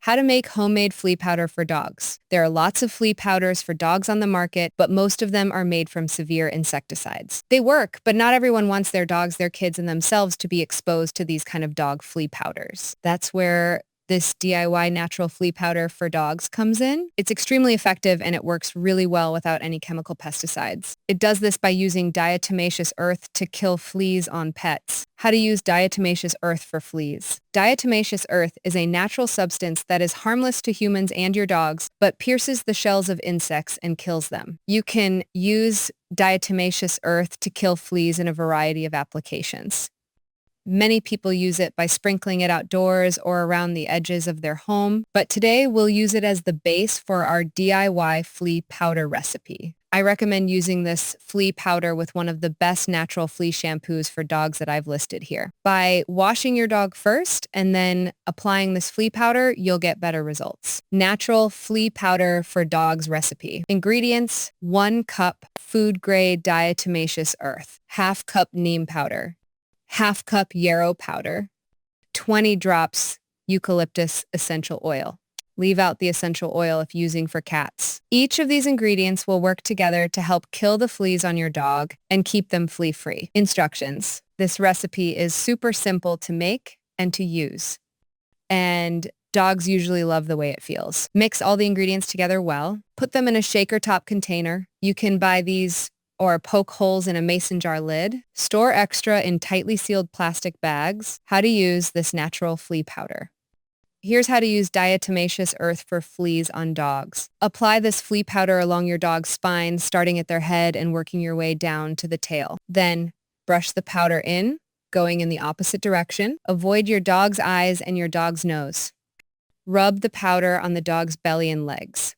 How to make homemade flea powder for dogs. There are lots of flea powders for dogs on the market, but most of them are made from severe insecticides. They work, but not everyone wants their dogs, their kids, and themselves to be exposed to these kind of dog flea powders. That's where this DIY natural flea powder for dogs comes in. It's extremely effective and it works really well without any chemical pesticides. It does this by using diatomaceous earth to kill fleas on pets. How to use diatomaceous earth for fleas. Diatomaceous earth is a natural substance that is harmless to humans and your dogs, but pierces the shells of insects and kills them. You can use diatomaceous earth to kill fleas in a variety of applications. Many people use it by sprinkling it outdoors or around the edges of their home, but today we'll use it as the base for our DIY flea powder recipe. I recommend using this flea powder with one of the best natural flea shampoos for dogs that I've listed here. By washing your dog first and then applying this flea powder, you'll get better results. Natural flea powder for dogs recipe. Ingredients: 1 cup food-grade diatomaceous earth, ½ cup neem powder, ½ cup yarrow powder, 20 drops eucalyptus essential oil. Leave out the essential oil if using for cats. Each of these ingredients will work together to help kill the fleas on your dog and keep them flea-free. Instructions. This recipe is super simple to make and to use, and dogs usually love the way it feels. Mix all the ingredients together well. Put them in a shaker top container. You can buy these or poke holes in a mason jar lid. Store extra in tightly sealed plastic bags. How to use this natural flea powder. Here's how to use diatomaceous earth for fleas on dogs. Apply this flea powder along your dog's spine, starting at their head and working your way down to the tail. Then brush the powder in, going in the opposite direction. Avoid your dog's eyes and your dog's nose. Rub the powder on the dog's belly and legs.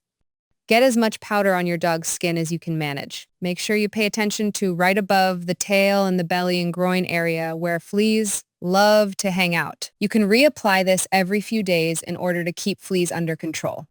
Get as much powder on your dog's skin as you can manage. Make sure you pay attention to right above the tail and the belly and groin area where fleas love to hang out. You can reapply this every few days in order to keep fleas under control.